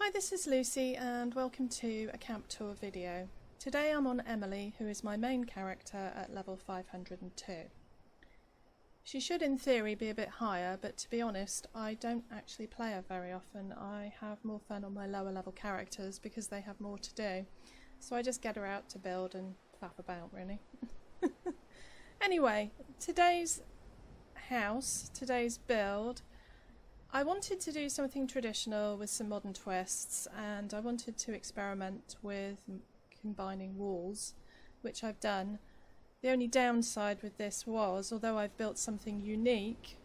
Hi, this is Lucy and welcome to a camp tour video. Today I'm on Emily, who is my main character at level 502. She should in theory be a bit higher, but to be honest I don't actually play her very often. I have more fun on my lower level characters because they have more to do. So I just get her out to build and faff about really. Anyway, today's house, today's build, I wanted to do something traditional with some modern twists, and I wanted to experiment with combining walls, which I've done. The only downside with this was, although I've built something unique,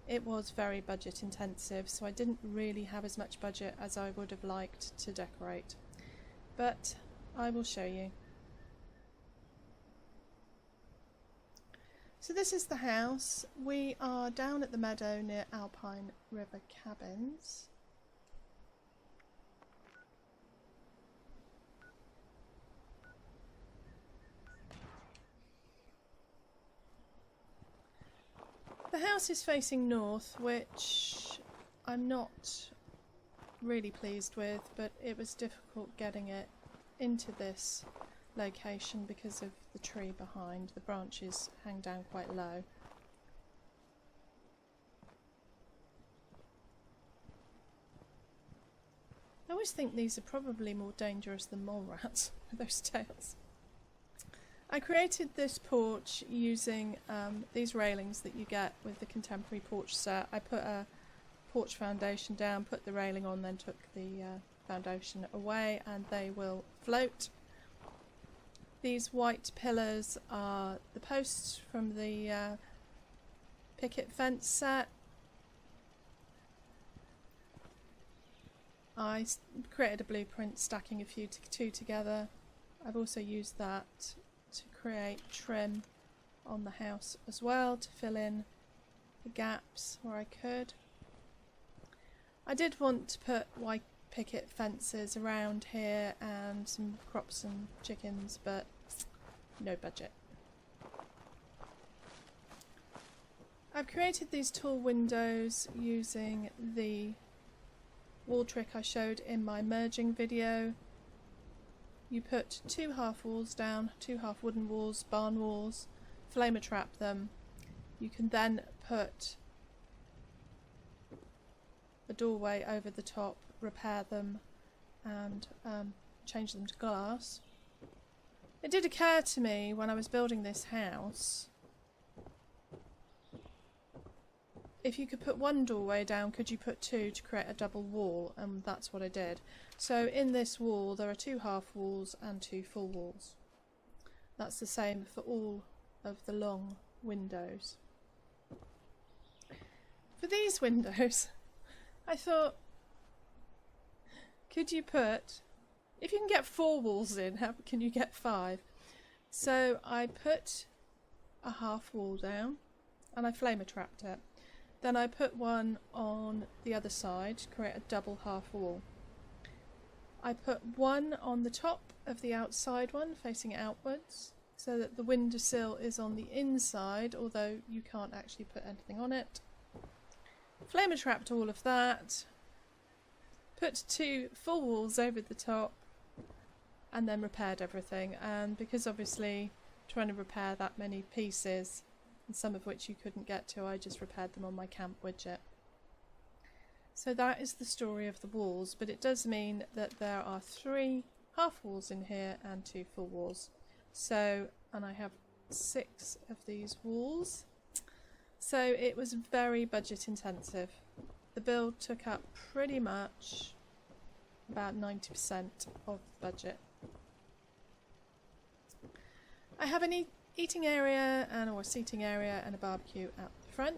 it was very budget intensive, so I didn't really have as much budget as I would have liked to decorate. But I will show you. So this is the house. We are down at the meadow near Alpine River Cabins. The house is facing north, which I'm not really pleased with, but it was difficult getting it into this location because of the tree behind. The branches hang down quite low. I always think these are probably more dangerous than mole rats with those tails. I created this porch using these railings that you get with the contemporary porch set. I put a porch foundation down, put the railing on, then took the foundation away, and they will float. These white pillars are the posts from the picket fence set. I created a blueprint stacking a few two together. I've also used that to create trim on the house as well to fill in the gaps where I could. I did want to put white picket fences around here and some crops and chickens, but no budget. I've created these tall windows using the wall trick I showed in my merging video. You put two half walls down, two half wooden walls, barn walls, flamer trap them. You can then put a doorway over the top, repair them and change them to glass. It did occur to me when I was building this house, if you could put one doorway down, could you put two to create a double wall? And that's what I did. So in this wall there are two half walls and two full walls. That's the same for all of the long windows. For these windows, I thought, could you put, if you can get four walls in, how can you get five? So I put a half wall down and I flamer trapped it. Then I put one on the other side to create a double half wall. I put one on the top of the outside one facing outwards so that the windowsill is on the inside, although you can't actually put anything on it. Flamer trapped all of that, put two full walls over the top, and then repaired everything. And because obviously trying to repair that many pieces, and some of which you couldn't get to, I just repaired them on my camp widget. So that is the story of the walls, but it does mean that there are three half walls in here and two full walls. So, and I have 6 of these walls. So it was very budget intensive. The build took up pretty much about 90% of the budget. I have an eating area or a seating area and a barbecue out the front.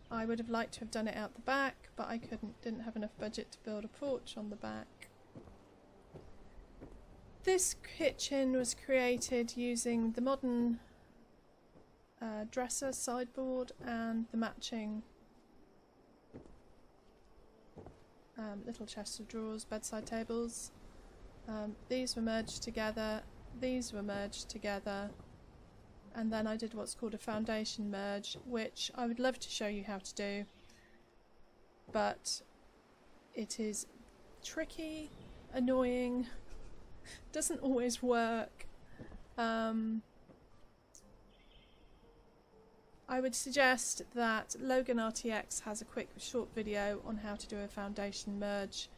I would have liked to have done it out the back, but I didn't have enough budget to build a porch on the back. This kitchen was created using the modern dresser sideboard and the matching little chest of drawers, bedside tables. These were merged together, these were merged together, and then I did what's called a foundation merge, which I would love to show you how to do. but it is tricky, annoying, doesn't always work. I would suggest that Logan RTX has a quick short video on how to do a foundation merge,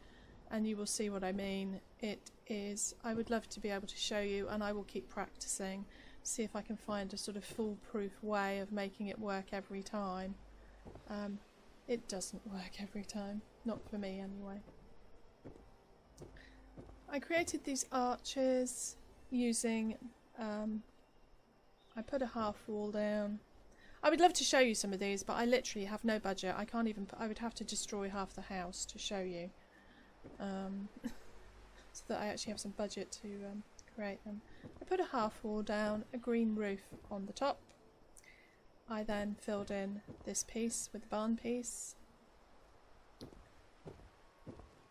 and you will see what I mean. It is, I would love to be able to show you, and I will keep practicing, see if I can find a sort of foolproof way of making it work every time. It doesn't work every time, not for me anyway. I created these arches using, I put a half wall down. I would love to show you some of these, but I literally have no budget. I can't even I would have to destroy half the house to show you. So that I actually have some budget to create them. I put a half wall down, a green roof on the top. I then filled in this piece with the barn piece.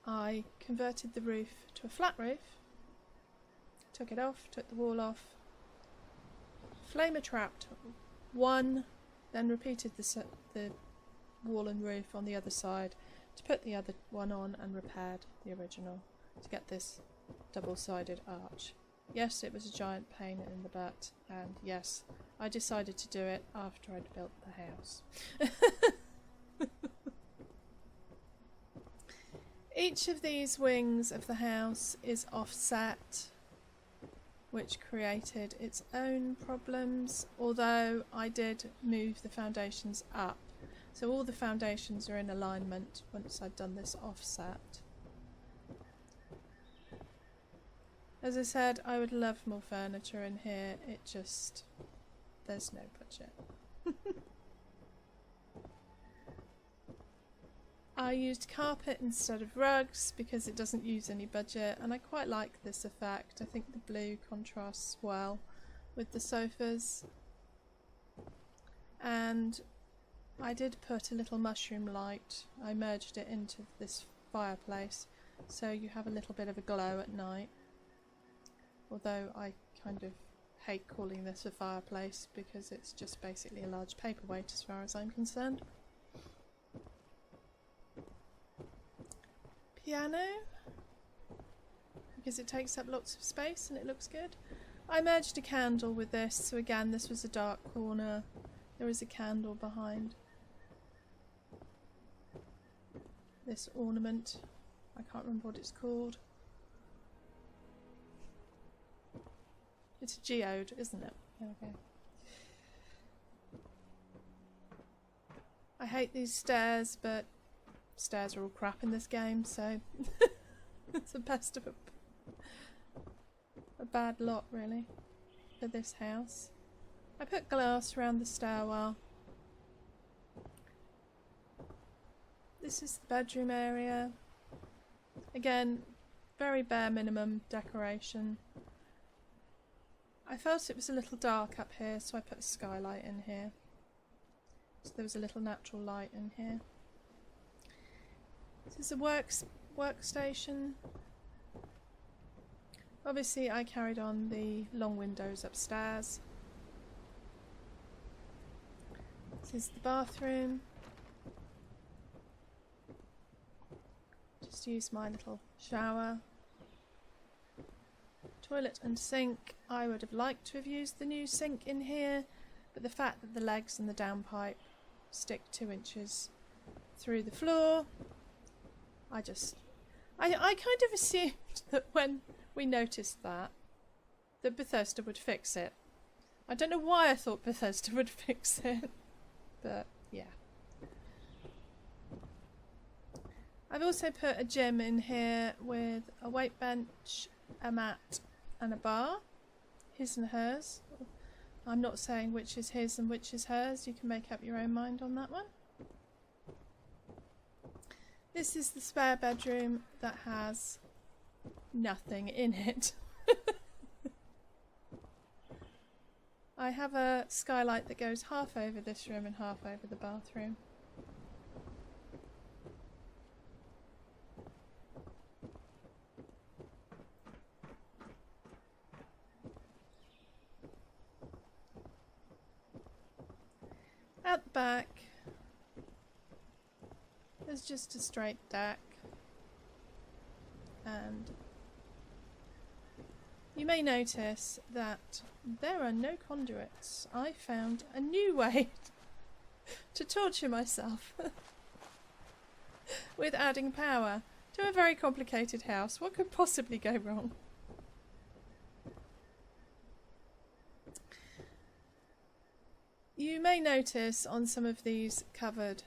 I converted the roof to a flat roof, took it off, took the wall off, flamer trapped one, then repeated the wall and roof on the other side to put the other one on, and repaired the original to get this double-sided arch. Yes, it was a giant pain in the butt, and yes, I decided to do it after I'd built the house. Each of these wings of the house is offset, which created its own problems, although I did move the foundations up. So all the foundations are in alignment once I've done this offset. As I said, I would love more furniture in here, it just, there's no budget. I used carpet instead of rugs because it doesn't use any budget, and I quite like this effect. I think the blue contrasts well with the sofas. And I did put a little mushroom light. I merged it into this fireplace so you have a little bit of a glow at night. Although I kind of hate calling this a fireplace because it's just basically a large paperweight as far as I'm concerned. Piano, because it takes up lots of space and it looks good. I merged a candle with this, so again this was a dark corner. There is a candle behind this ornament. I can't remember what it's called. It's a geode, isn't it? Okay. I hate these stairs, but stairs are all crap in this game, so it's the best of a bad lot, really, for this house. I put glass around the stairwell. This is the bedroom area. Again, very bare minimum decoration. I felt it was a little dark up here, so I put a skylight in here. So there was a little natural light in here. This is a workstation. Obviously I carried on the long windows upstairs. This is the bathroom. Just use my little shower. Toilet and sink. I would have liked to have used the new sink in here, but the fact that the legs and the downpipe stick 2 inches through the floor, I kind of assumed that when we noticed that Bethesda would fix it. I don't know why I thought Bethesda would fix it, but yeah. I've also put a gym in here with a weight bench, a mat and a bar. His and hers. I'm not saying which is his and which is hers. You can make up your own mind on that one. This is the spare bedroom that has nothing in it. I have a skylight that goes half over this room and half over the bathroom. At the back, was just a straight deck, and you may notice that there are no conduits. I found a new way to torture myself with adding power to a very complicated house. What could possibly go wrong? You may notice on some of these covered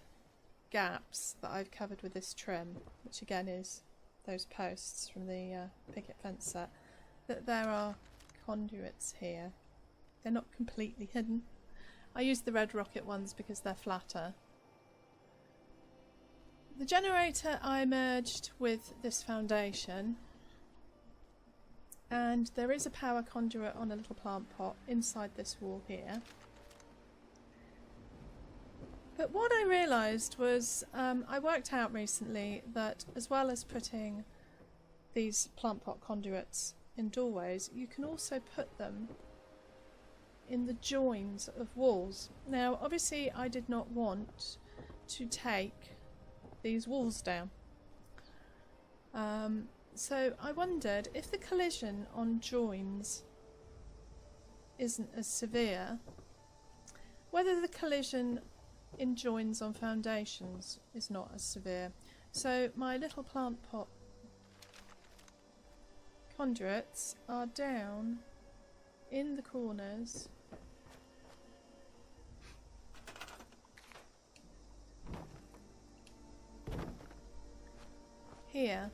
gaps that I've covered with this trim, which again is those posts from the picket fence set, that there are conduits here. They're not completely hidden. I use the red rocket ones because they're flatter. The generator I merged with this foundation, and there is a power conduit on a little plant pot inside this wall here. But what I realised was, I worked out recently that as well as putting these plant pot conduits in doorways, you can also put them in the joins of walls. Now obviously I did not want to take these walls down. So I wondered if the collision on joins isn't as severe, whether the collision in joins on foundations is not as severe. So my little plant pot conduits are down in the corners here.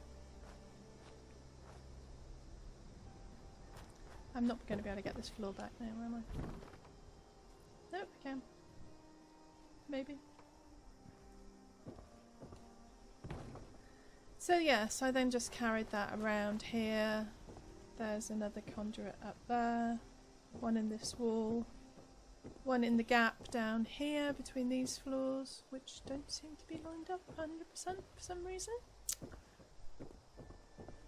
I'm not going to be able to get this floor back now, am I? Nope, I can. Maybe. So yes, I then just carried that around here. There's another conduit up there, one in this wall, one in the gap down here between these floors, which don't seem to be lined up 100% for some reason.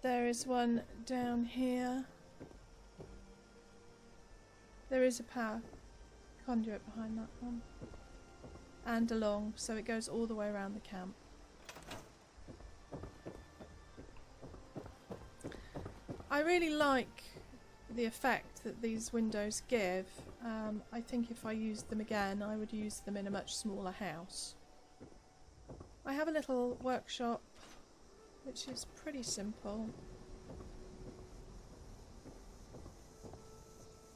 There is one down here. There is a power conduit behind that one. And along, so it goes all the way around the camp. I really like the effect that these windows give. I think if I used them again, I would use them in a much smaller house. I have a little workshop which is pretty simple.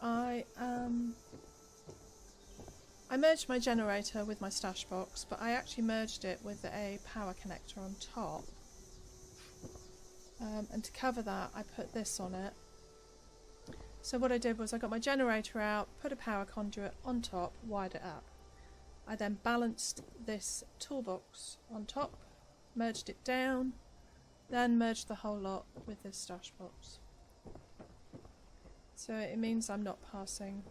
I merged my generator with my stash box, but I actually merged it with a power connector on top. And to cover that, I put this on it. So what I did was I got my generator out, put a power conduit on top, wired it up. I then balanced this toolbox on top, merged it down, then merged the whole lot with this stash box. So it means I'm not passing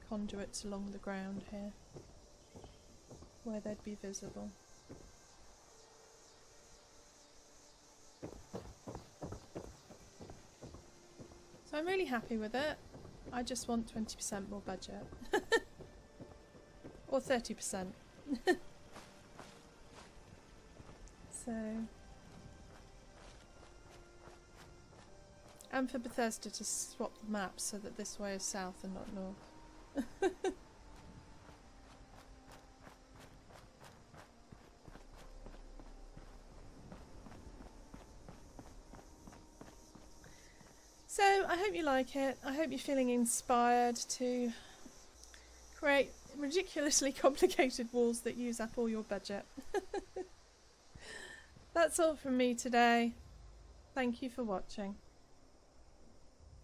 conduits along the ground here where they'd be visible. So I'm really happy with it. I just want 20% more budget. Or 30%. So, and for Bethesda to swap the maps so that this way is south and not north. So I hope you like it. I hope you're feeling inspired to create ridiculously complicated walls that use up all your budget. That's all from me today. Thank you for watching.